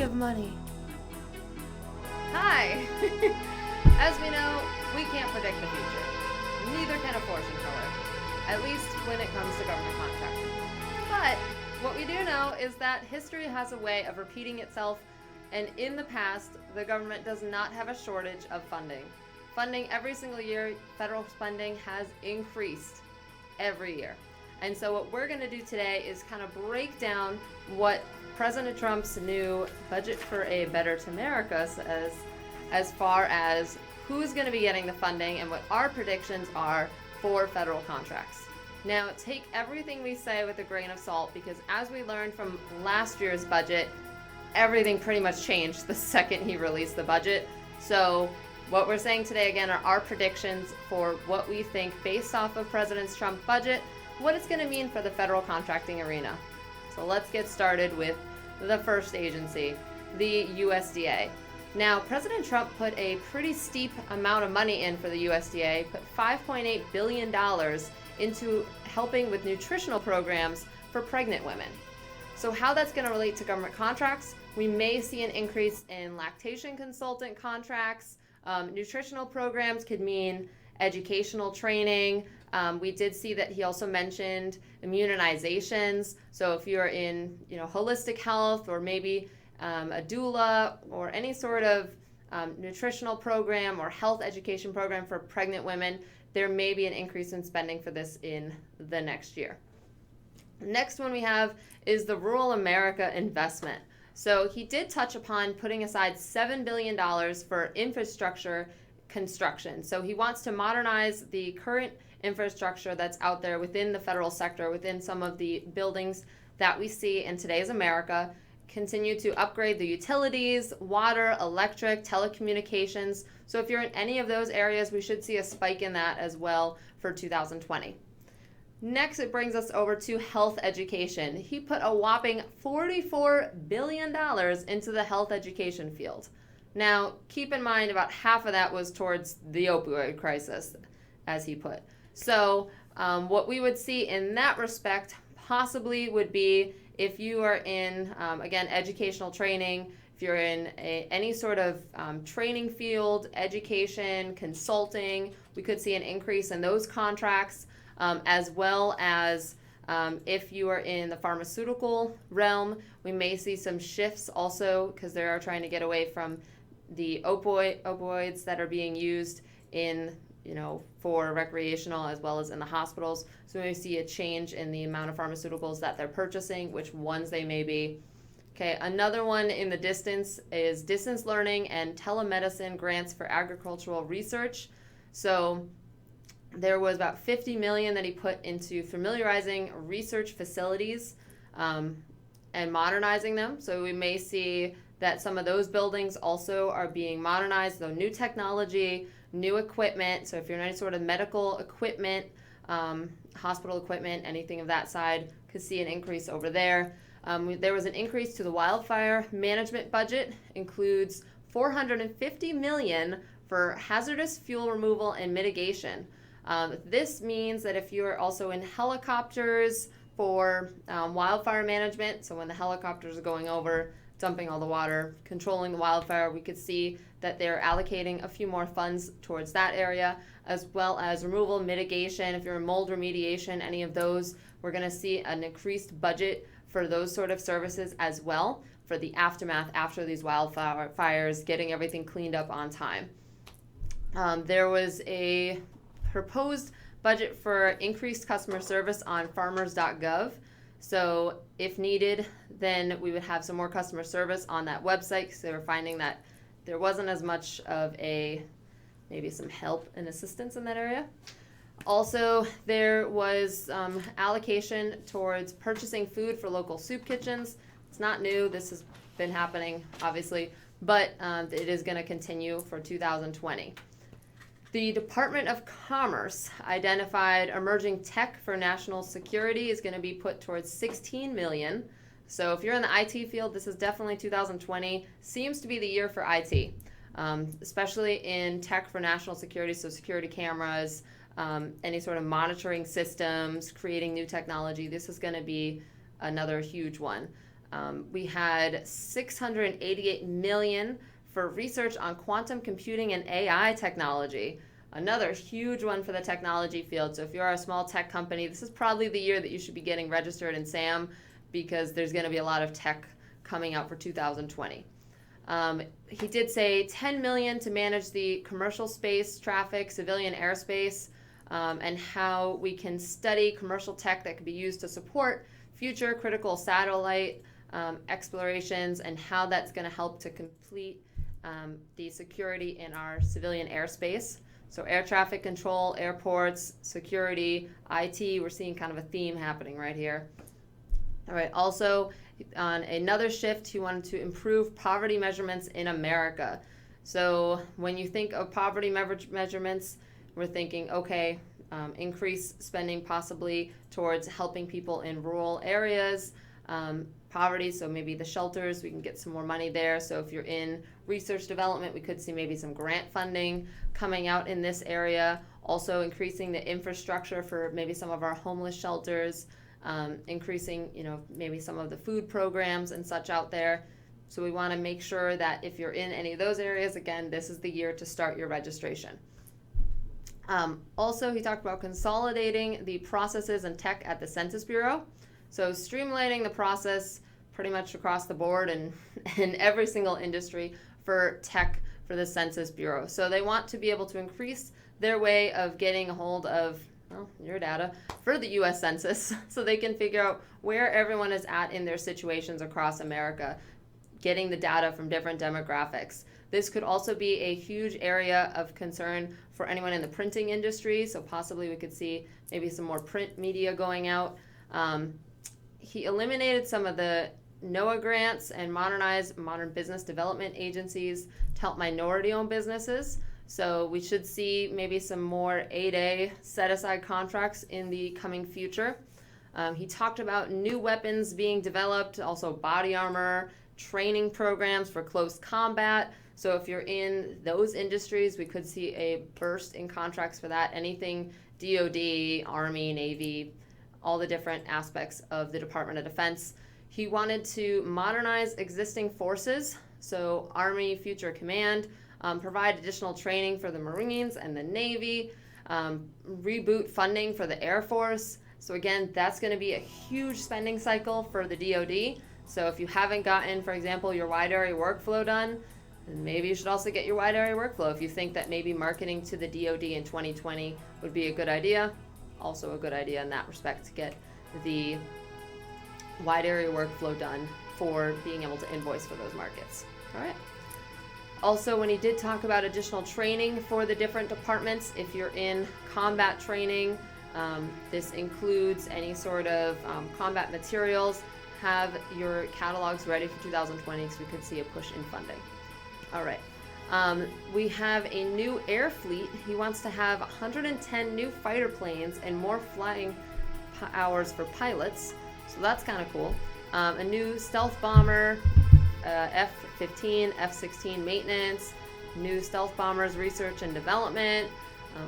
of money. Hi! As we know, we can't predict the future. Neither can a fortune teller, at least when it comes to government contracting. But what we do know is that history has a way of repeating itself, and in the past, the government does not have a shortage of funding. Funding every single year, federal spending has increased every year. And so what we're going to do today is kind of break down what President Trump's new budget for a better America says as far as who's going to be getting the funding and what our predictions are for federal contracts. Now, take everything we say with a grain of salt, because as we learned from last year's budget, everything pretty much changed the second he released the budget. So what we're saying today, again, are our predictions for what we think based off of President Trump's budget, what it's going to mean for the federal contracting arena. So let's get started with the first agency, the USDA. Now, President Trump put a pretty steep amount of money in for the USDA, put $5.8 billion into helping with nutritional programs for pregnant women. So how that's going to relate to government contracts, we may see an increase in lactation consultant contracts. Nutritional programs could mean educational training. We did see that he also mentioned immunizations. So if you're in, holistic health, or maybe a doula, or any sort of nutritional program or health education program for pregnant women, there may be an increase in spending for this in the next year. Next one we have is the Rural America Investment. So he did touch upon putting aside $7 billion for infrastructure construction. So he wants to modernize the current infrastructure that's out there within the federal sector, within some of the buildings that we see in today's America, continue to upgrade the utilities, water, electric, telecommunications. So if you're in any of those areas, we should see a spike in that as well for 2020. Next, it brings us over to health education. He put a whopping $44 billion into the health education field. Now, keep in mind about half of that was towards the opioid crisis, as he put. So what we would see in that respect possibly would be if you are in, again, educational training, if you're in any sort of training field, education, consulting, we could see an increase in those contracts, as well as if you are in the pharmaceutical realm, we may see some shifts also, because they are trying to get away from the opioids that are being used in, for recreational as well as in the hospitals. So we may see a change in the amount of pharmaceuticals that they're purchasing, which ones they may be. Okay, another one in the distance is distance learning and telemedicine grants for agricultural research. So there was about $50 million that he put into familiarizing research facilities and modernizing them. So we may see that some of those buildings also are being modernized, though new technology, new equipment. So if you're in any sort of medical equipment, hospital equipment, anything of that side, could see an increase over there. There was an increase to the wildfire management budget, includes $450 million for hazardous fuel removal and mitigation. This means that if you're also in helicopters for wildfire management, so when the helicopters are going over, dumping all the water, controlling the wildfire, we could see that they're allocating a few more funds towards that area, as well as removal, mitigation. If you're in mold remediation, any of those, we're going to see an increased budget for those sort of services as well, for the aftermath after these wildfires, getting everything cleaned up on time. There was a proposed budget for increased customer service on farmers.gov. So if needed, then we would have some more customer service on that website, because they were finding that there wasn't as much of maybe some help and assistance in that area. Also, there was allocation towards purchasing food for local soup kitchens. It's not new. This has been happening, obviously, but it is going to continue for 2020. The Department of Commerce identified emerging tech for national security is going to be put towards $16 million. So if you're in the IT field, this is definitely 2020. Seems to be the year for IT, especially in tech for national security, so security cameras, any sort of monitoring systems, creating new technology. This is going to be another huge one. We had $688 million for research on quantum computing and AI technology. Another huge one for the technology field. So if you're a small tech company, this is probably the year that you should be getting registered in SAM, because there's going to be a lot of tech coming out for 2020. He did say $10 million to manage the commercial space traffic, civilian airspace, and how we can study commercial tech that could be used to support future critical satellite explorations, and how that's going to help to complete the security in our civilian airspace. So air traffic control, airports, security, IT, we're seeing kind of a theme happening right here. All right, also on another shift, he wanted to improve poverty measurements in America. So when you think of poverty measurements, we're thinking, okay, increase spending possibly towards helping people in rural areas, poverty, so maybe the shelters, we can get some more money there. So if you're in research development, we could see maybe some grant funding coming out in this area. Also increasing the infrastructure for maybe some of our homeless shelters, increasing, maybe some of the food programs and such out there. So we want to make sure that if you're in any of those areas, again, this is the year to start your registration. Also, he talked about consolidating the processes and tech at the Census Bureau. So streamlining the process pretty much across the board and in every single industry for tech for the Census Bureau. So they want to be able to increase their way of getting a hold of your data for the U.S. Census, so they can figure out where everyone is at in their situations across America, getting the data from different demographics. This could also be a huge area of concern for anyone in the printing industry, so possibly we could see maybe some more print media going out. He eliminated some of the NOAA grants and modernized modern business development agencies to help minority-owned businesses. So we should see maybe some more 8A set-aside contracts in the coming future. He talked about new weapons being developed, also body armor, training programs for close combat. So if you're in those industries, we could see a burst in contracts for that. Anything DoD, Army, Navy, all the different aspects of the Department of Defense. He wanted to modernize existing forces, so Army Future Command, provide additional training for the Marines and the Navy, reboot funding for the Air Force. So again, that's going to be a huge spending cycle for the DoD. So if you haven't gotten, for example, your wide area workflow done, then maybe you should also get your wide area workflow. If you think that maybe marketing to the DoD in 2020 would be a good idea, also a good idea in that respect to get the wide area workflow done for being able to invoice for those markets. All right. Also, when he did talk about additional training for the different departments, if you're in combat training, this includes any sort of combat materials, have your catalogs ready for 2020 because we could see a push in funding. All right. We have a new air fleet. He wants to have 110 new fighter planes and more flying hours for pilots. So that's kind of cool. A new stealth bomber, F-15, F-16 maintenance, new stealth bombers research and development,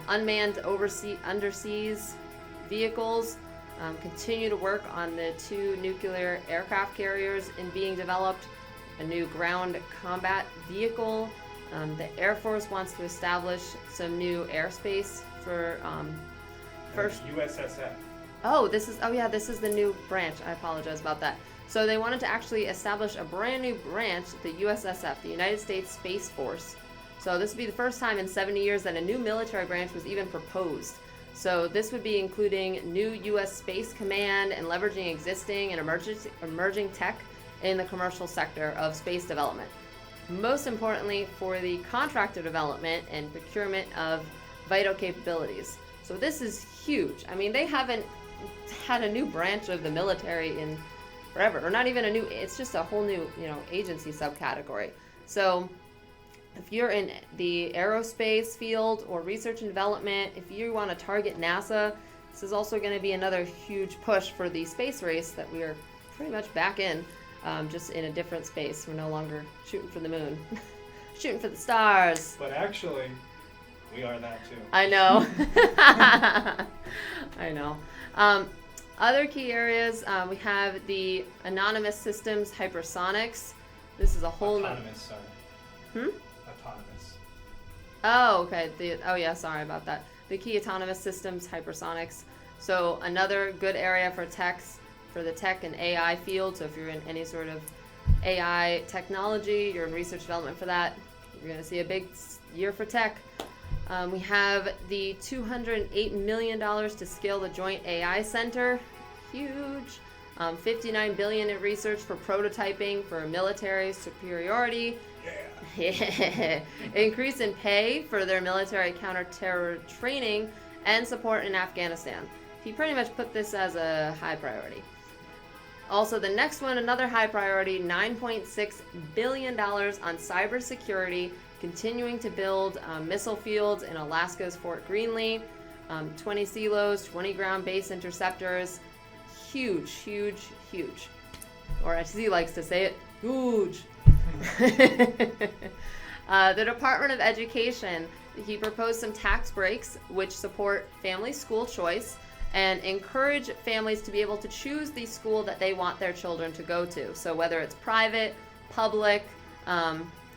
unmanned underseas vehicles, continue to work on the 2 nuclear aircraft carriers being developed, a new ground combat vehicle. The Air Force wants to establish some new airspace for first USSF. This is the new branch. I apologize about that. So they wanted to actually establish a brand new branch, the USSF, the United States Space Force. So this would be the first time in 70 years that a new military branch was even proposed. So this would be including new U.S. Space Command and leveraging existing and emerging tech in the commercial sector of space development. Most importantly, for the contractor development and procurement of vital capabilities. So this is huge. I mean, they haven't had a new branch of the military in forever, or not even a new, it's just a whole new, agency subcategory. So if you're in the aerospace field or research and development, if you want to target NASA, this is also going to be another huge push for the space race that we are pretty much back in, just in a different space. We're no longer shooting for the moon, shooting for the stars. But actually, we are that too. I know. I know. Other key areas, we have the autonomous systems, hypersonics. This is a whole autonomous. Sorry. Autonomous. Oh, okay. Yeah, sorry about that. The key autonomous systems, hypersonics. So another good area for the tech and AI field. So if you're in any sort of AI technology, you're in research development for that, you're going to see a big year for tech. We have the $208 million to scale the Joint AI Center. Huge. $59 billion in research for prototyping for military superiority. Yeah. Increase in pay for their military counter-terror training and support in Afghanistan. He pretty much put this as a high priority. Also, the next one, another high priority, $9.6 billion on cybersecurity, continuing to build missile fields in Alaska's Fort Greely, 20 silos, 20 ground-based interceptors. Huge, huge, huge. Or as he likes to say it, huge. The Department of Education, he proposed some tax breaks which support family school choice and encourage families to be able to choose the school that they want their children to go to. So whether it's private, public,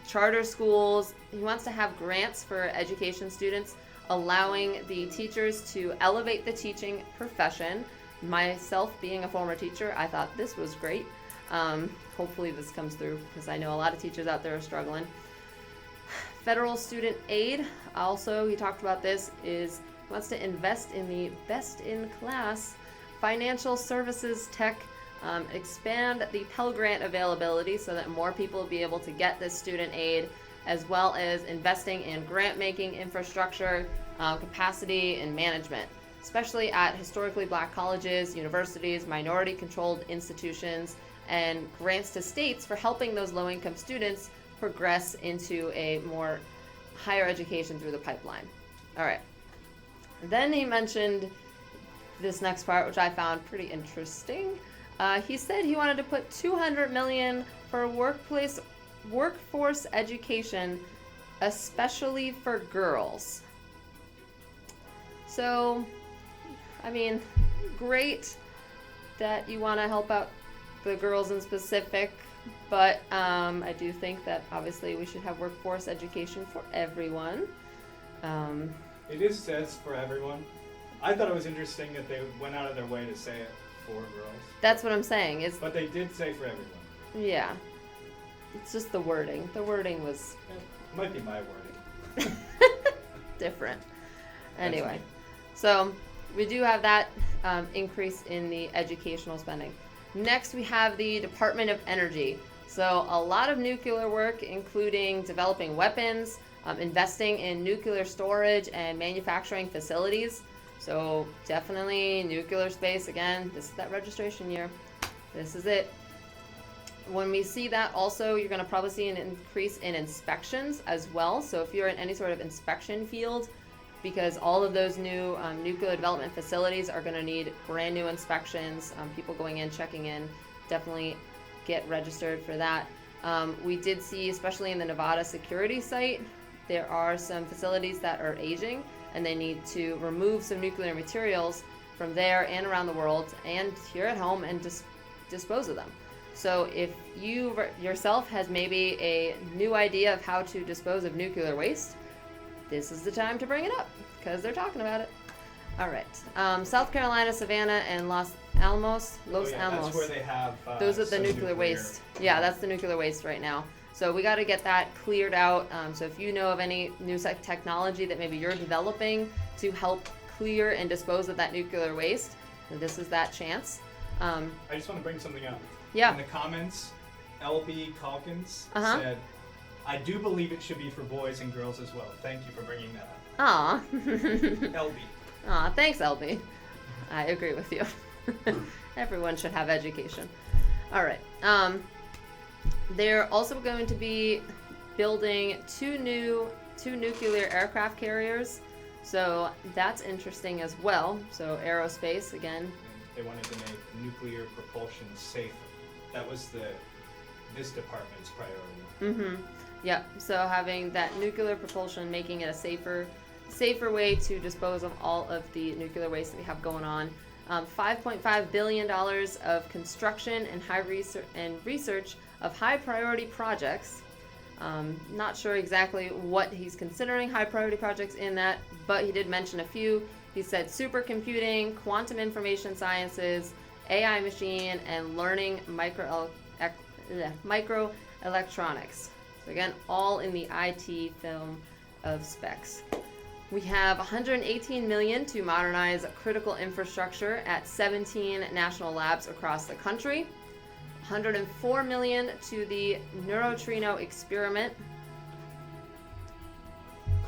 charter schools, he wants to have grants for education students, allowing the teachers to elevate the teaching profession. Myself being a former teacher, I thought this was great. Hopefully this comes through because I know a lot of teachers out there are struggling. Federal student aid, also he talked about this, wants to invest in the best-in-class financial services tech, expand the Pell Grant availability so that more people will be able to get this student aid, as well as investing in grant-making infrastructure, capacity, and management, especially at historically black colleges, universities, minority-controlled institutions, and grants to states for helping those low-income students progress into a more higher education through the pipeline. All right. Then he mentioned this next part, which I found pretty interesting. He said he wanted to put $200 million for workforce education, especially for girls. So, I mean, great that you want to help out the girls in specific, but I do think that obviously we should have workforce education for everyone. It says for everyone. I thought it was interesting that they went out of their way to say it for girls. That's what I'm saying. But they did say for everyone. Yeah. It's just the wording. The wording was... It might be my wording. different. Anyway. So we do have that increase in the educational spending. Next, we have the Department of Energy. So a lot of nuclear work, including developing weapons, investing in nuclear storage and manufacturing facilities. So definitely nuclear space. Again, this is that registration year. This is it. When we see that also, you're going to probably see an increase in inspections as well. So if you're in any sort of inspection field, because all of those new nuclear development facilities are going to need brand new inspections, people going in, checking in, definitely get registered for that. We did see, especially in the Nevada security site, there are some facilities that are aging and they need to remove some nuclear materials from there and around the world and here at home and just dispose of them. So if you yourself has maybe a new idea of how to dispose of nuclear waste, this is the time to bring it up because they're talking about it. All right. South Carolina, Savannah, and Los Alamos. That's where they have those are the nuclear waste. Yeah, that's the nuclear waste right now. So we got to get that cleared out. So if you know of any new technology that maybe you're developing to help clear and dispose of that nuclear waste, this is that chance. I just want to bring something up. Yeah. In the comments, LB Calkins said, I do believe it should be for boys and girls as well. Thank you for bringing that up. Aw. LB. Aw, thanks, LB. I agree with you. Everyone should have education. All right. They're also going to be building two nuclear aircraft carriers. So that's interesting as well. So aerospace, again. They wanted to make nuclear propulsion safer. That was this department's priority. Mm-hmm. Yeah. So having that nuclear propulsion, making it a safer way to dispose of all of the nuclear waste that we have going on. $5.5 billion of construction and research of high priority projects. Not sure exactly what he's considering high priority projects in that, but he did mention a few. He said supercomputing, quantum information sciences, AI machine, and learning microelectronics. So again, all in the IT film of specs. We have $118 million to modernize critical infrastructure at 17 national labs across the country. $104 million to the neutrino experiment.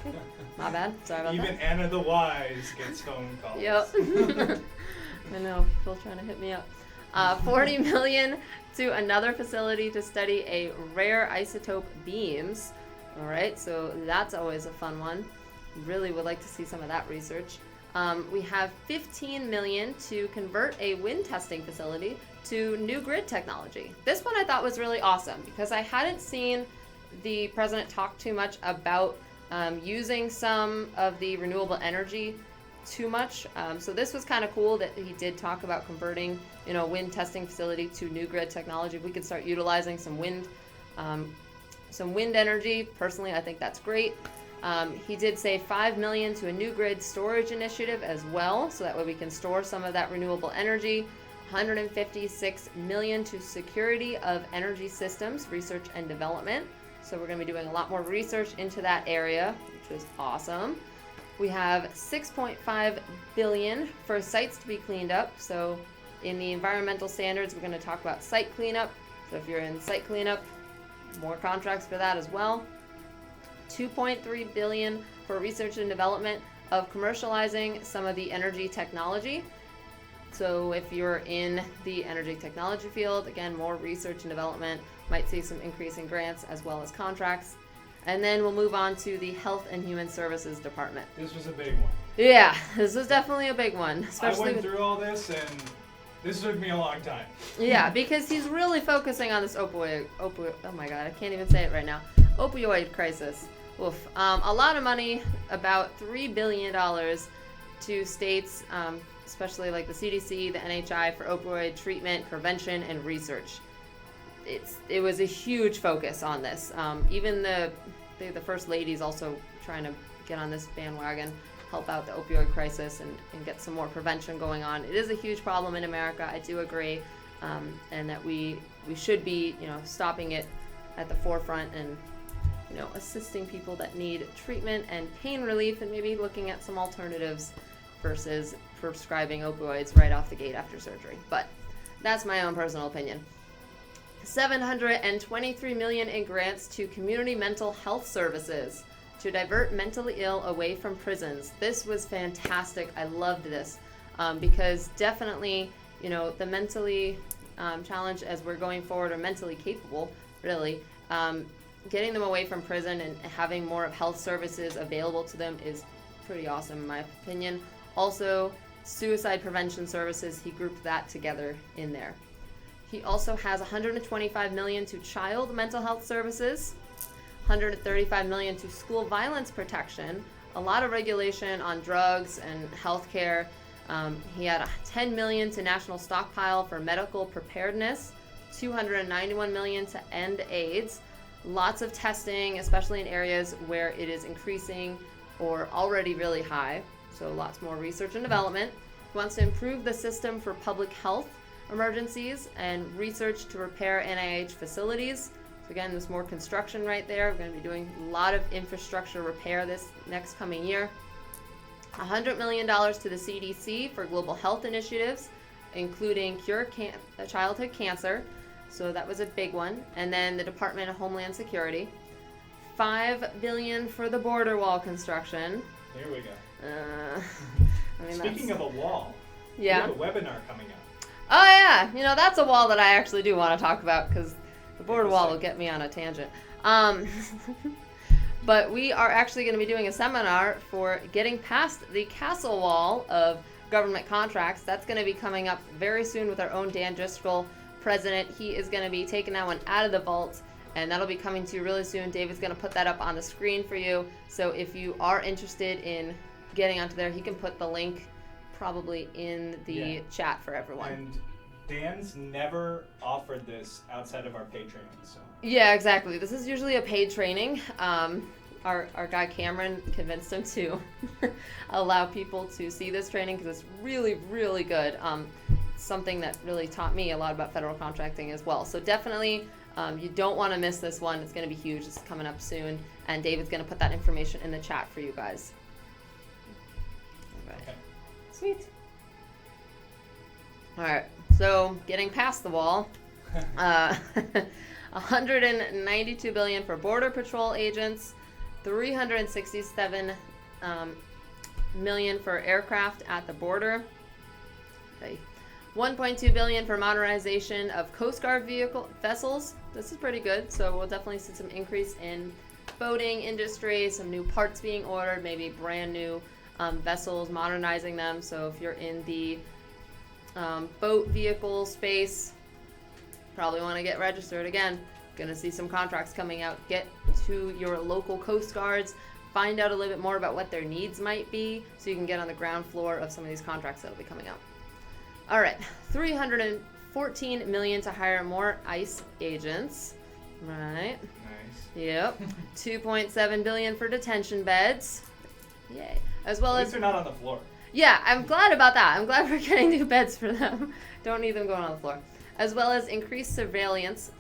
Okay. My bad. Sorry about Even that. Even Anna the Wise gets phone calls. Yep. I know. People trying to hit me up. $40 million to another facility to study a rare isotope beams. All right, so that's always a fun one. Really would like to see some of that research. We have $15 million to convert a wind testing facility to new grid technology. This one I thought was really awesome because I hadn't seen the president talk too much about using some of the renewable energy too much. So this was kind of cool that he did talk about converting, wind testing facility to new grid technology. We could start utilizing some wind energy. Personally, I think that's great. He did say $5 million to a new grid storage initiative as well, so that way we can store some of that renewable energy. $156 million to security of energy systems research and development. So we're going to be doing a lot more research into that area, which is awesome. We have $6.5 billion for sites to be cleaned up. So in the environmental standards, we're going to talk about site cleanup. So if you're in site cleanup, more contracts for that as well. $2.3 billion for research and development of commercializing some of the energy technology. So if you're in the energy technology field, again, more research and development, might see some increase in grants as well as contracts. And then we'll move on to the Health and Human Services Department. This was a big one. Yeah, this was definitely a big one. Especially I went through all this, and this took me a long time. Yeah, because he's really focusing on this opioid, oh my God, I can't even say it right now. Opioid crisis. Oof. A lot of money, about $3 billion to states, especially like the CDC, the NHI, for opioid treatment, prevention, and research. It was a huge focus on this. Even the First Lady's also trying to get on this bandwagon, help out the opioid crisis and get some more prevention going on. It is a huge problem in America, I do agree, and that we should be, stopping it at the forefront and assisting people that need treatment and pain relief, and maybe looking at some alternatives versus prescribing opioids right off the gate after surgery. But that's my own personal opinion. $723 million in grants to community mental health services to divert mentally ill away from prisons. This was fantastic. I loved this because definitely, the mentally challenged as we're going forward, or mentally capable, really, getting them away from prison and having more of health services available to them is pretty awesome in my opinion. Also, suicide prevention services, he grouped that together in there. He also has $125 million to child mental health services, $135 million to school violence protection, a lot of regulation on drugs and healthcare. He had $10 million to national stockpile for medical preparedness, $291 million to end AIDS. Lots of testing, especially in areas where it is increasing or already really high. So lots more research and development. He wants to improve the system for public health emergencies and research to repair NIH facilities. So again, there's more construction right there. We're going to be doing a lot of infrastructure repair this next coming year. $100 million to the CDC for global health initiatives, including cure childhood cancer. So that was a big one. And then the Department of Homeland Security. $5 billion for the border wall construction. There we go. Speaking of a wall, yeah, we have a webinar coming up. Oh yeah, that's a wall that I actually do want to talk about because the border wall will get me on a tangent. But we are actually going to be doing a seminar for getting past the castle wall of government contracts. That's going to be coming up very soon with our own Dan Driscoll, president. He is going to be taking that one out of the vault, and that'll be coming to you really soon. David's going to put that up on the screen for you. So if you are interested in getting onto there, he can put the link probably in the chat for everyone. And Dan's never offered this outside of our paid training, so. Yeah, exactly. This is usually a paid training. Our guy Cameron convinced him to allow people to see this training because it's really, really good. Something that really taught me a lot about federal contracting as well. So definitely, you don't want to miss this one. It's going to be huge. It's coming up soon. And David's going to put that information in the chat for you guys. Okay. Sweet. All right. So getting past the wall, 192 billion for Border Patrol agents, 367 million for aircraft at the border. Okay. 1.2 billion for modernization of Coast Guard vessels. This is pretty good. So we'll definitely see some increase in boating industry, some new parts being ordered, maybe brand new vessels, modernizing them. So if you're in the boat vehicle space, probably want to get registered again. Gonna see some contracts coming out. Get to your local Coast Guards, find out a little bit more about what their needs might be so you can get on the ground floor of some of these contracts that'll be coming out. All right, 314 million to hire more ICE agents. Right. Nice. Yep. 2.7 billion for detention beds. Yay. As well At as least they're not on the floor. Yeah, I'm glad about that. I'm glad we're getting new beds for them. Don't need them going on the floor. As well as increased surveillance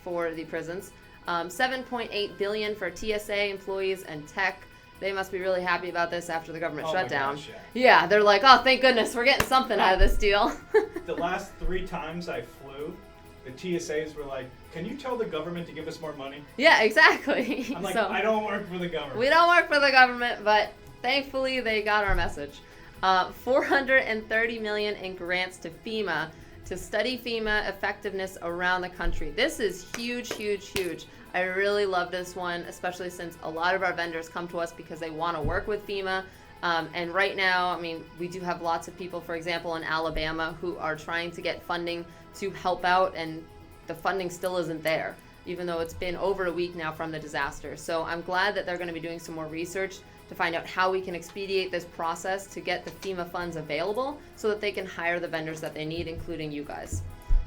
for the prisons. 7.8 billion for TSA employees and tech. They must be really happy about this after the government shutdown. Gosh, Yeah, they're like, oh, thank goodness, we're getting something out of this deal. The last 3 times I flew, the TSAs were like, can you tell the government to give us more money? Yeah, exactly. I'm like, So, I don't work for the government. we don't work for the government, but thankfully they got our message. 430 million in grants to FEMA to study FEMA effectiveness around the country. This is huge, huge, huge. I really love this one, especially since a lot of our vendors come to us because they want to work with FEMA. And right now, I mean, we do have lots of people, for example, in Alabama who are trying to get funding to help out, and the funding still isn't there, even though it's been over a week now from the disaster. So I'm glad that they're going to be doing some more research to find out how we can expedite this process to get the FEMA funds available so that they can hire the vendors that they need, including you guys.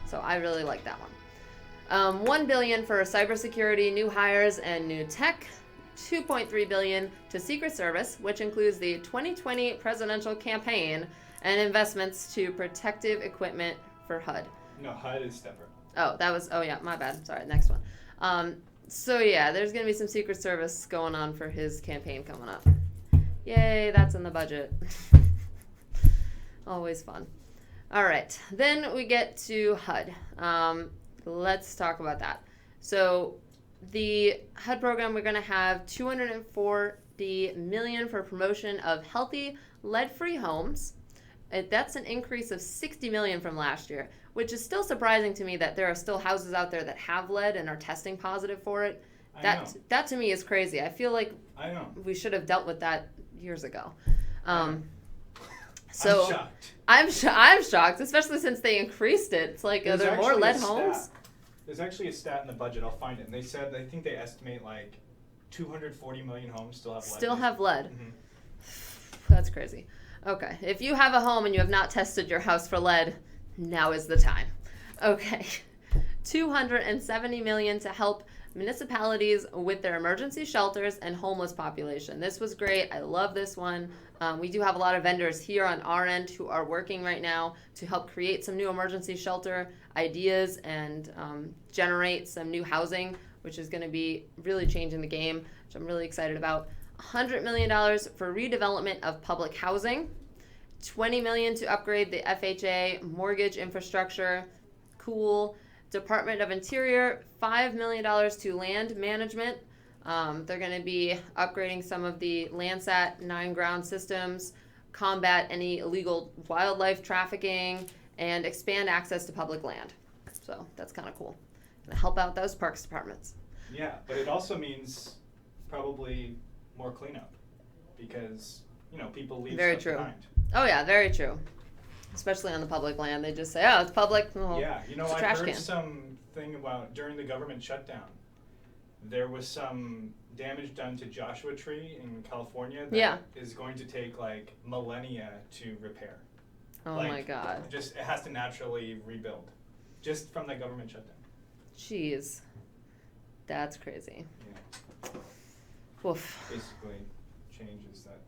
So I really like that one. 1 billion for cybersecurity, new hires, and new tech. 2.3 billion to Secret Service, which includes the 2020 presidential campaign and investments to protective equipment for HUD. No, HUD is separate. Oh, yeah, my bad. Sorry, next one. So yeah, there's going to be some Secret Service going on for his campaign coming up. Yay, that's in the budget. Always fun. All right, then we get to HUD. Let's talk about that. So the HUD program, we're going to have 240 million for promotion of healthy, lead-free homes. That's an increase of 60 million from last year, which is still surprising to me that there are still houses out there that have lead and are testing positive for it. That to me is crazy. I feel like we should have dealt with that years ago. So I'm shocked. I'm shocked, especially since they increased it. It's like, are there more lead homes? There's actually a stat in the budget. I'll find it. And they said, I think they estimate like 240 million homes still have lead. Still have lead. Mm-hmm. That's crazy. Okay. If you have a home and you have not tested your house for lead, now is the time. Okay. 270 million to help municipalities with their emergency shelters and homeless population. This was great. I love this one. We do have a lot of vendors here on our end who are working right now to help create some new emergency shelter ideas and generate some new housing, which is going to be really changing the game, which I'm really excited about. $100 million for redevelopment of public housing. $20 million to upgrade the FHA mortgage infrastructure. Cool. Department of Interior, $5 million to land management. They're going to be upgrading some of the Landsat 9 ground systems, combat any illegal wildlife trafficking, and expand access to public land. So that's kind of cool. Going to help out those parks departments. Yeah, but it also means probably more cleanup because, people leave stuff behind. Oh, yeah, very true. Especially on the public land. They just say, oh, it's public. Oh, yeah, it's a I trash heard can. something about during the government shutdown. there was some damage done to Joshua Tree in California that is going to take like millennia to repair. Oh my God. It has to naturally rebuild, just from the government shutdown. Jeez. That's crazy. Yeah. Oof. Basically changes that.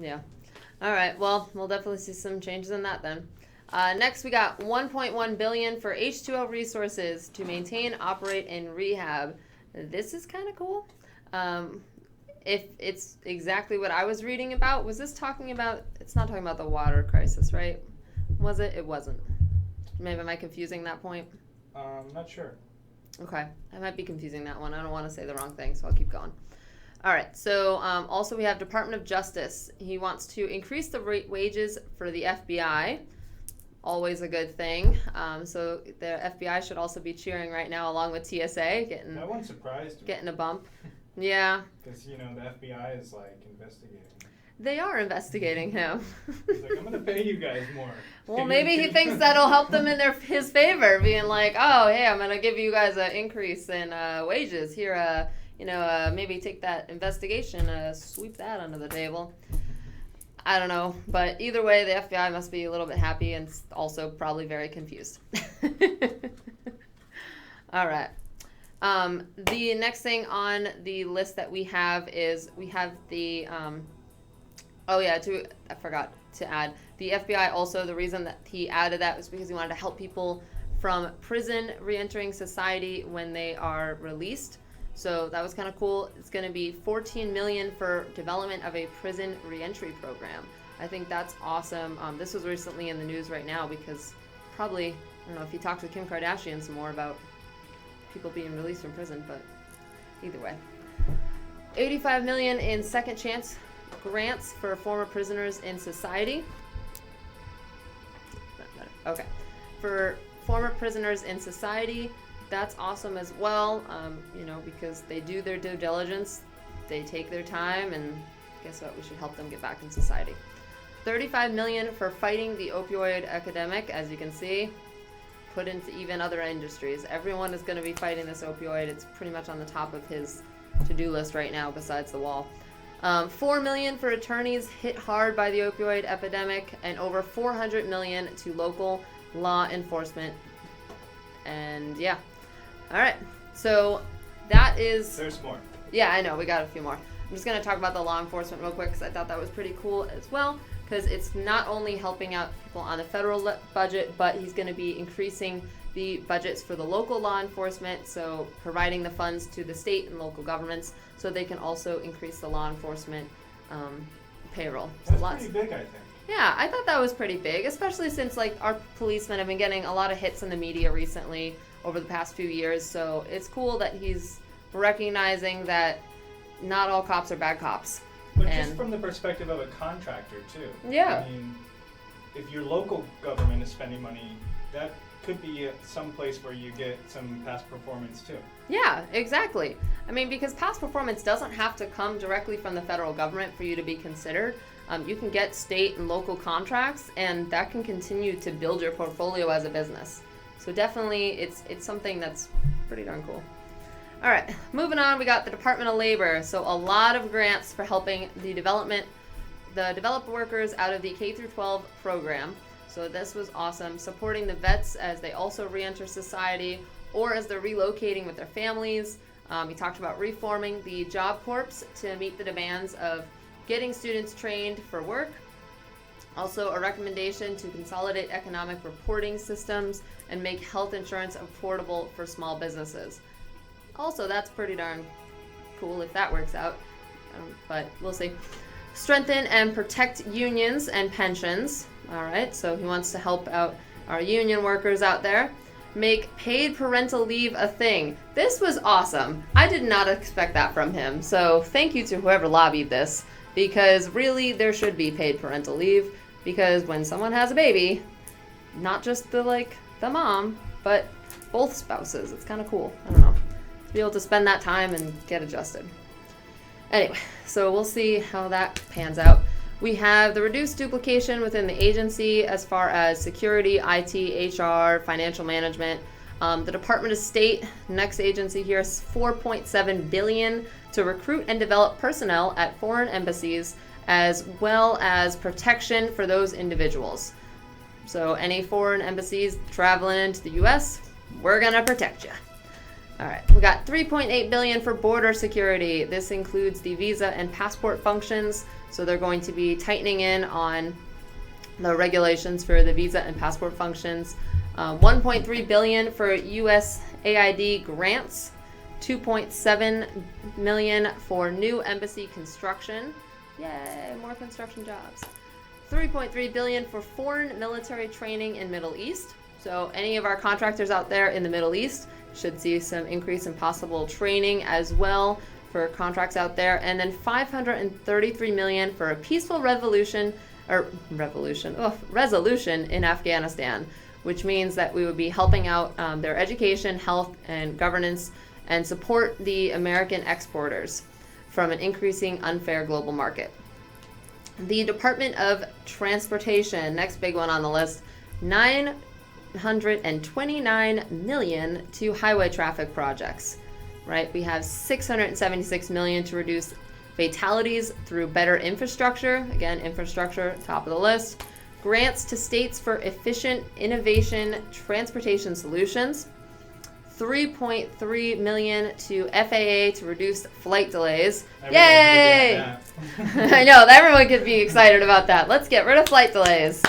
Yeah. All right. Well, we'll definitely see some changes in that then. Next, we got $1.1 billion for H2O resources to maintain, operate, and rehab. This is kind of cool. If it's exactly what I was reading about, was this talking about? It's not talking about the water crisis, right? Was it? It wasn't. Maybe am I confusing that point? Not sure. Okay, I might be confusing that one. I don't want to say the wrong thing, so I'll keep going. All right, so also we have Department of Justice. He wants to increase the wages for the FBI. Always a good thing. So the FBI should also be cheering right now along with TSA. That one surprised me. Getting a bump. Yeah. Because, the FBI is, investigating. They are investigating him. He's like, I'm going to pay you guys more. Well, maybe he thinks that'll help them in his favor, being like, oh, hey, I'm going to give you guys an increase in wages. Here, maybe take that investigation, sweep that under the table. I don't know. But either way, the FBI must be a little bit happy and also probably very confused. All right. The next thing on the list that we have is we have the... I forgot to add. The FBI also, the reason that he added that was because he wanted to help people from prison re-entering society when they are released. So that was kind of cool. It's going to be $14 million for development of a prison re-entry program. I think that's awesome. This was recently in the news right now because probably, I don't know if he talked to Kim Kardashian some more about people being released from prison, but either way. $85 million in second chance grants for former prisoners in society. Okay. For former prisoners in society, that's awesome as well, because they do their due diligence, they take their time, and guess what? We should help them get back in society. $35 million for fighting the opioid epidemic, as you can see, put into even other industries. Everyone is going to be fighting this opioid. It's pretty much on the top of his to-do list right now, besides the wall. $4 million for attorneys hit hard by the opioid epidemic, and over $400 million to local law enforcement. And yeah. All right. So that is... There's more. Yeah, I know. We got a few more. I'm just going to talk about the law enforcement real quick because I thought that was pretty cool as well, because it's not only helping out people on the federal budget, but he's going to be increasing the budgets for the local law enforcement, so providing the funds to the state and local governments so they can also increase the law enforcement payroll. That's pretty big, I think. Yeah, I thought that was pretty big, especially since our policemen have been getting a lot of hits in the media recently over the past few years, so it's cool that he's recognizing that not all cops are bad cops. But just from the perspective of a contractor, too. Yeah. I mean, if your local government is spending money, that could be some place where you get some past performance, too. Yeah, exactly. I mean, because past performance doesn't have to come directly from the federal government for you to be considered. You can get state and local contracts, and that can continue to build your portfolio as a business. So definitely, it's something that's pretty darn cool. All right, moving on, we got the Department of Labor. So a lot of grants for helping the developed workers out of the K-12 program. So this was awesome, supporting the vets as they also re-enter society or as they're relocating with their families. We talked about reforming the Job Corps to meet the demands of getting students trained for work. Also, a recommendation to consolidate economic reporting systems and make health insurance affordable for small businesses. Also, that's pretty darn cool if that works out, but we'll see. Strengthen and protect unions and pensions. All right, so he wants to help out our union workers out there. Make paid parental leave a thing. This was awesome. I did not expect that from him, so thank you to whoever lobbied this, because really there should be paid parental leave, because when someone has a baby, not just the mom, but both spouses, it's kind of cool. I don't know. To be able to spend that time and get adjusted. Anyway, so we'll see how that pans out. We have the reduced duplication within the agency as far as security, IT, HR, financial management. The Department of State, next agency here, is $4.7 billion to recruit and develop personnel at foreign embassies, as well as protection for those individuals. So any foreign embassies traveling into the U.S., we're going to protect you. All right, we got $3.8 billion for border security. This includes the visa and passport functions. So they're going to be tightening in on the regulations for the visa and passport functions. $1.3 billion for USAID grants. $2.7 million for new embassy construction. Yay, more construction jobs. $3.3 billion for foreign military training in Middle East. So any of our contractors out there in the Middle East should see some increase in possible training as well for contracts out there. And then $533 million for a peaceful resolution in Afghanistan, which means that we would be helping out their education, health, and governance, and support the American exporters from an increasing unfair global market. The Department of Transportation, next big one on the list, $929 million to highway traffic projects, right? We have $676 million to reduce fatalities through better infrastructure. Again, infrastructure, top of the list. Grants to states for efficient innovation transportation solutions. $3.3 million to FAA to reduce flight delays. Yay! I know, everyone could be excited about that. Let's get rid of flight delays.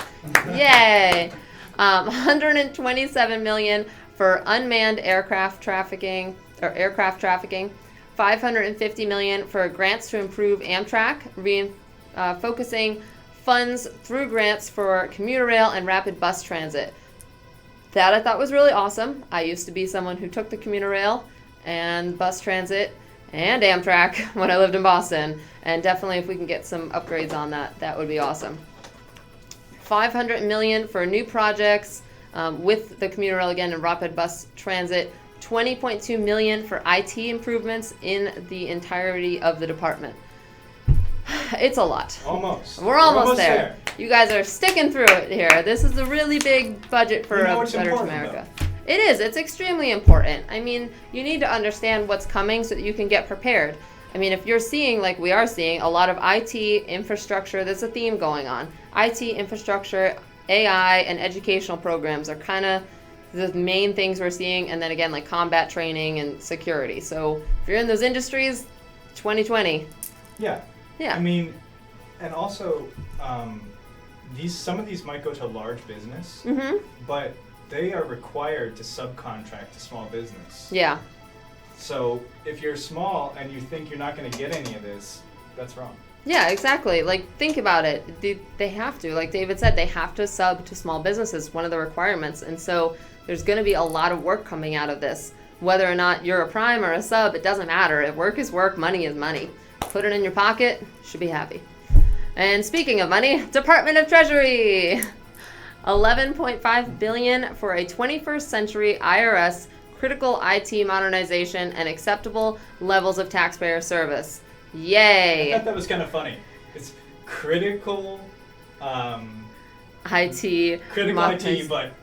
Yay! $127 million for unmanned aircraft trafficking. $550 million for grants to improve Amtrak, focusing funds through grants for commuter rail and rapid bus transit. That I thought was really awesome. I used to be someone who took the commuter rail and bus transit and Amtrak when I lived in Boston. And definitely if we can get some upgrades on that, that would be awesome. $500 million for new projects with the commuter rail again and rapid bus transit. $20.2 million for IT improvements in the entirety of the department. It's a lot. Almost. We're almost there. You guys are sticking through it here. This is a really big budget for a better America. Though. It is. It's extremely important. I mean, you need to understand what's coming so that you can get prepared. I mean, if you're seeing, like we are seeing, a lot of IT infrastructure, there's a theme going on. IT infrastructure, AI, and educational programs are kind of the main things we're seeing. And then again, like combat training and security. So if you're in those industries, 2020. Yeah. Yeah. I mean, and also, some of these might go to large business, but they are required to subcontract to small business. Yeah. So if you're small and you think you're not going to get any of this, that's wrong. Yeah, exactly. Like, think about it. They have to. Like David said, they have to sub to small businesses, one of the requirements. And so there's going to be a lot of work coming out of this. Whether or not you're a prime or a sub, it doesn't matter. If work is work, money is money. Put it in your pocket, should be happy. And speaking of money, Department of Treasury. $11.5 billion for a 21st century IRS critical IT modernization and acceptable levels of taxpayer service. Yay! I thought that was kind of funny. It's critical IT. Critical IT, but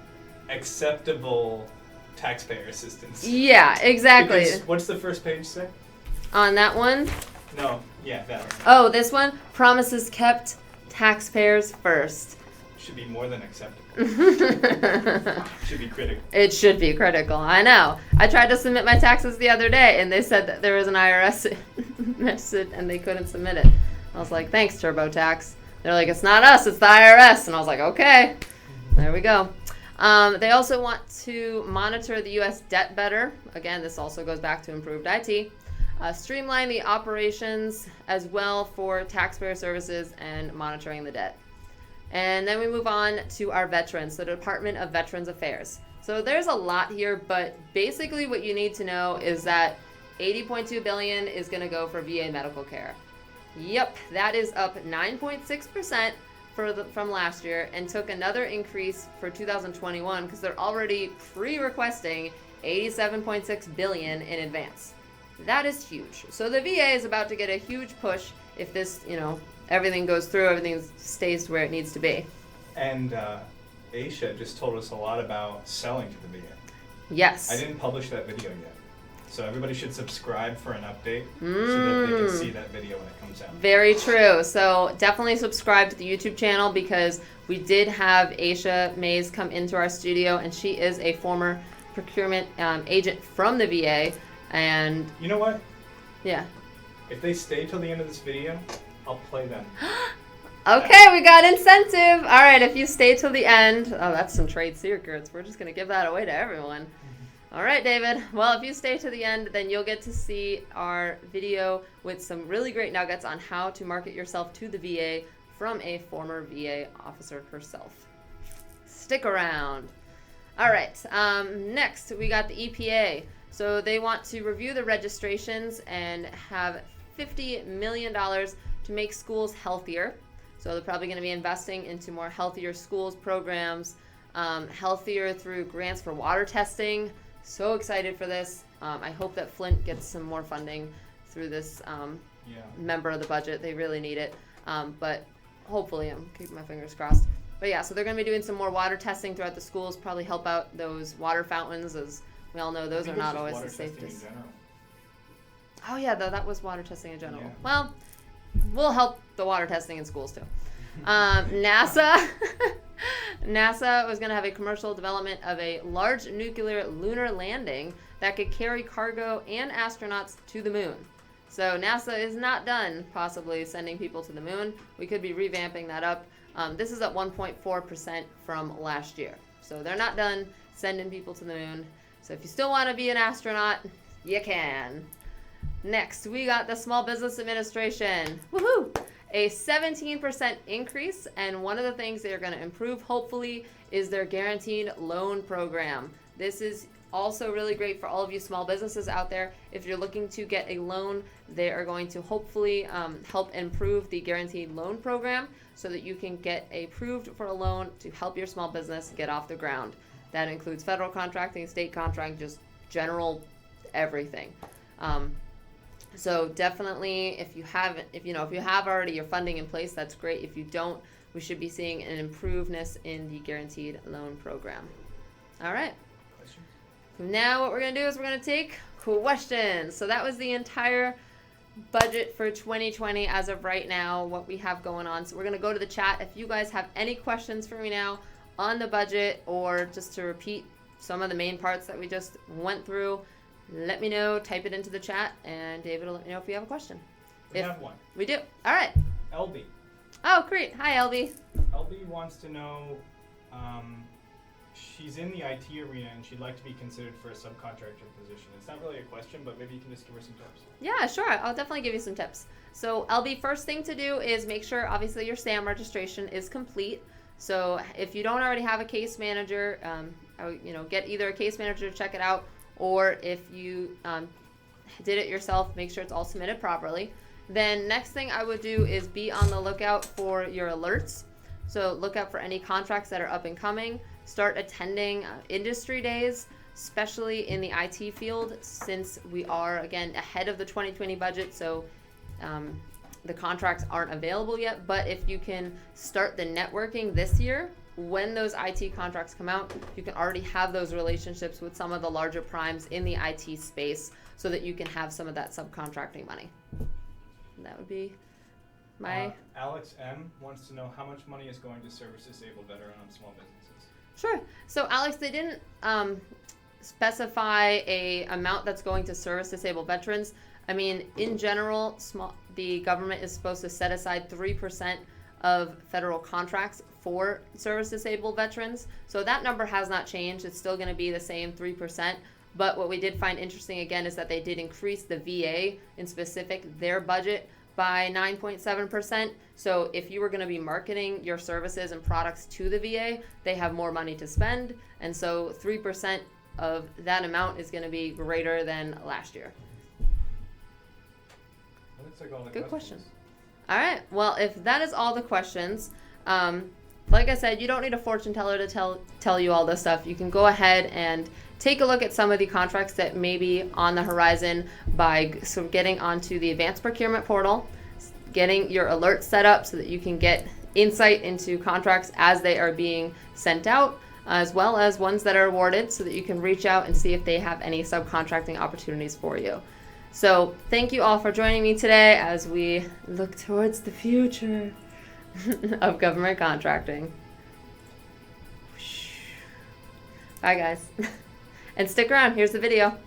acceptable taxpayer assistance. Yeah, exactly. Because what's the first page say? On that one? No, yeah, that one. Oh, this one? Promises kept, taxpayers first. Should be more than acceptable. Should be critical. It should be critical, I know. I tried to submit my taxes the other day, and they said that there was an IRS message, and they couldn't submit it. I was like, thanks, TurboTax. They're like, it's not us, it's the IRS. And I was like, okay, there we go. They also want to monitor the U.S. debt better. Again, this also goes back to improved IT. Streamline the operations as well for taxpayer services and monitoring the debt. And then we move on to our veterans, the Department of Veterans Affairs. So there's a lot here, but basically what you need to know is that $80.2 billion is going to go for VA medical care. Yep, that is up 9.6% from last year and took another increase for 2021 because they're already pre-requesting $87.6 billion in advance. That is huge. So the VA is about to get a huge push if this, everything goes through, everything stays where it needs to be. And Aisha just told us a lot about selling to the VA. Yes. I didn't publish that video yet. So everybody should subscribe for an update so that they can see that video when it comes out. Very true. So definitely subscribe to the YouTube channel because we did have Aisha Mays come into our studio, and she is a former procurement agent from the VA. And you know what? Yeah. If they stay till the end of this video, I'll play them. Okay, we got incentive. All right, if you stay till the end. Oh, that's some trade secrets. We're just going to give that away to everyone. All right, David. Well, if you stay to the end, then you'll get to see our video with some really great nuggets on how to market yourself to the VA from a former VA officer herself. Stick around. All right, next we got the EPA. So they want to review the registrations and have $50 million to make schools healthier. So they're probably going to be investing into more healthier schools programs, healthier through grants for water testing. So excited for this. I hope that Flint gets some more funding through this member of the budget. They really need it. But hopefully, I'm keeping my fingers crossed. But yeah, so they're going to be doing some more water testing throughout the schools, probably help out those water fountains, as we all know those are not always the safest. Oh yeah, though that was water testing in general. Yeah. Well, we'll help the water testing in schools too. NASA was going to have a commercial development of a large nuclear lunar landing that could carry cargo and astronauts to the moon. So NASA is not done possibly sending people to the moon. We could be revamping that up. This is at 1.4% from last year. So they're not done sending people to the moon. So if you still want to be an astronaut, you can. Next, we got the Small Business Administration. Woohoo! A 17% increase, and one of the things they're going to improve, hopefully, is their guaranteed loan program. This is also really great for all of you small businesses out there. If you're looking to get a loan, they are going to hopefully help improve the guaranteed loan program so that you can get approved for a loan to help your small business get off the ground. That includes federal contracting, state contracting, just general everything. So definitely, if you have already your funding in place, that's great. If you don't, we should be seeing an improvedness in the guaranteed loan program. All right. Questions? Now what we're going to do is we're going to take questions. So that was the entire budget for 2020 as of right now, what we have going on. So we're going to go to the chat. If you guys have any questions for me now on the budget, or just to repeat some of the main parts that we just went through, let me know, type it into the chat, and David will let me know if you have a question. We have one. We do. All right. LB. Oh, great. Hi, LB. LB wants to know, she's in the IT arena and she'd like to be considered for a subcontractor position. It's not really a question, but maybe you can just give her some tips. Yeah, sure. I'll definitely give you some tips. So, LB, first thing to do is make sure, obviously, your SAM registration is complete. So, if you don't already have a case manager, get either a case manager to check it out, or if you did it yourself, make sure it's all submitted properly. Then next thing I would do is be on the lookout for your alerts. So look out for any contracts that are up and coming. Start attending industry days, especially in the IT field, since we are, again, ahead of the 2020 budget. So the contracts aren't available yet. But if you can start the networking this year, when those IT contracts come out, you can already have those relationships with some of the larger primes in the IT space so that you can have some of that subcontracting money. And that would be my... Alex M. wants to know how much money is going to service-disabled veteran-owned small businesses. Sure. So, Alex, they didn't specify a amount that's going to service-disabled veterans. I mean, in general, the government is supposed to set aside 3% of federal contracts for service-disabled veterans. So that number has not changed. It's still going to be the same 3%. But what we did find interesting, again, is that they did increase the VA, in specific, their budget by 9.7%. So if you were going to be marketing your services and products to the VA, they have more money to spend. And so 3% of that amount is going to be greater than last year. That looks like all the Good questions. question. All right. Well, if that is all the questions, like I said, you don't need a fortune teller to tell you all this stuff. You can go ahead and take a look at some of the contracts that may be on the horizon by getting onto the advanced procurement portal, getting your alerts set up so that you can get insight into contracts as they are being sent out. as well as ones that are awarded, so that you can reach out and see if they have any subcontracting opportunities for you. So thank you all for joining me today as we look towards the future of government contracting. Bye guys. And stick around, here's the video.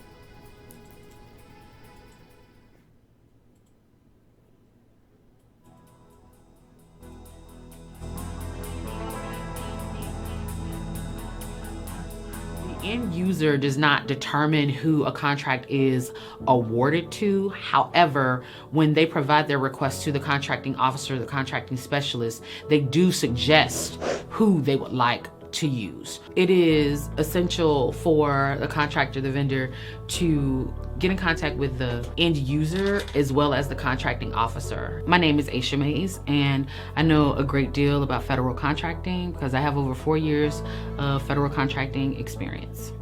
End user does not determine who a contract is awarded to. However, when they provide their request to the contracting officer, the contracting specialist, they do suggest who they would like to use. It is essential for the contractor, the vendor, to get in contact with the end user as well as the contracting officer. My name is Aisha Mays, and I know a great deal about federal contracting because I have over 4 years of federal contracting experience.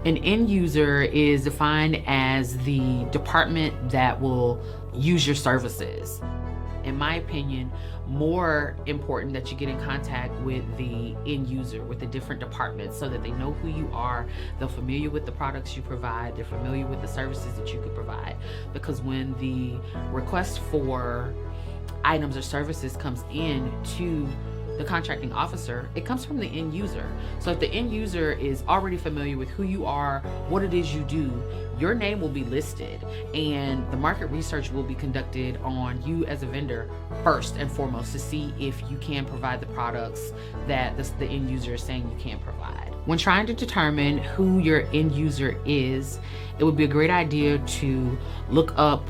An end user is defined as the department that will use your services. In my opinion, more important that you get in contact with the end user, with the different departments, so that they know who you are, they're familiar with the products you provide, they're familiar with the services that you could provide. Because when the request for items or services comes in to the contracting officer, it comes from the end user. So if the end user is already familiar with who you are, what it is you do, your name will be listed, and the market research will be conducted on you as a vendor first and foremost to see if you can provide the products that the end user is saying you can provide. When trying to determine who your end user is, it would be a great idea to look up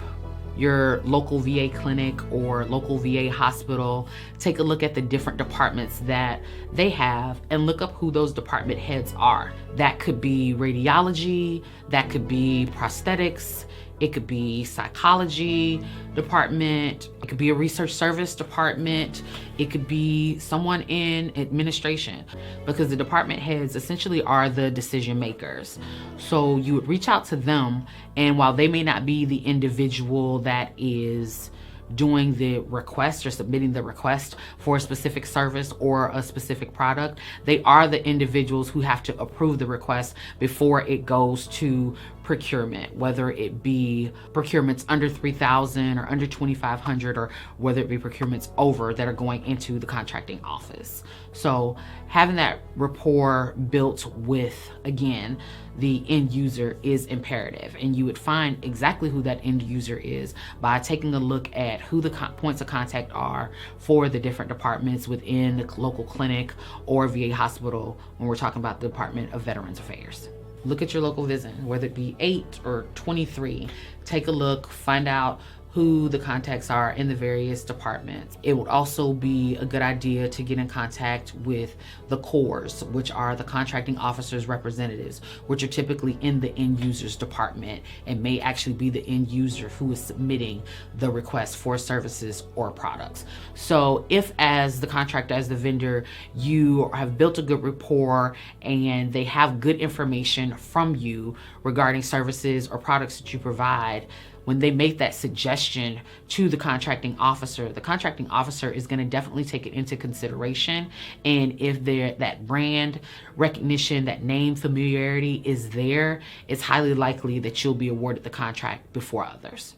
your local VA clinic or local VA hospital, take a look at the different departments that they have and look up who those department heads are. That could be radiology, that could be prosthetics, it could be psychology department, it could be a research service department, it could be someone in administration, because the department heads essentially are the decision makers. So you would reach out to them, and while they may not be the individual that is doing the request or submitting the request for a specific service or a specific product, they are the individuals who have to approve the request before it goes to procurement, whether it be procurements under 3,000 or under 2,500, or whether it be procurements over that are going into the contracting office. So having that rapport built with, again, the end user is imperative, and you would find exactly who that end user is by taking a look at who the points of contact are for the different departments within the local clinic or VA hospital when we're talking about the Department of Veterans Affairs. Look at your local VISN, whether it be 8 or 23. Take a look, find out who the contacts are in the various departments. It would also be a good idea to get in contact with the CORs, which are the contracting officers' representatives, which are typically in the end user's department and may actually be the end user who is submitting the request for services or products. So if, as the contractor, as the vendor, you have built a good rapport and they have good information from you regarding services or products that you provide, when they make that suggestion to the contracting officer is going to definitely take it into consideration. And if that brand recognition, that name familiarity is there, it's highly likely that you'll be awarded the contract before others.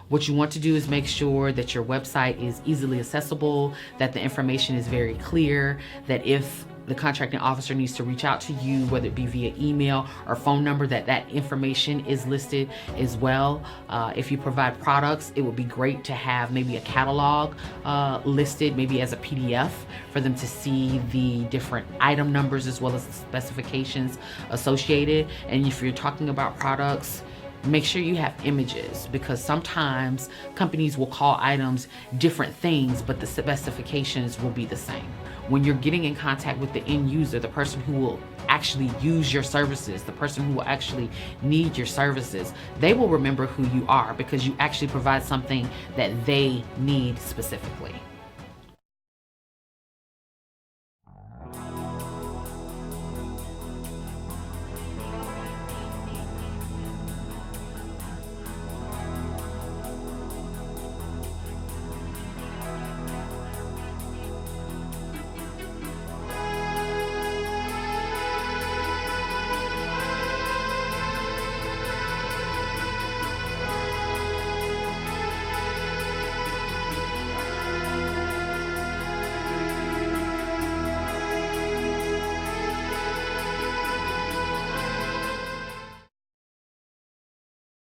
What you want to do is make sure that your website is easily accessible, that the information is very clear, that if the contracting officer needs to reach out to you, whether it be via email or phone number, that information is listed as well. If you provide products, it would be great to have maybe a catalog listed, maybe as a PDF, for them to see the different item numbers as well as the specifications associated. And if you're talking about products, make sure you have images, because sometimes companies will call items different things, but the specifications will be the same. When you're getting in contact with the end user, the person who will actually use your services, the person who will actually need your services, they will remember who you are because you actually provide something that they need specifically.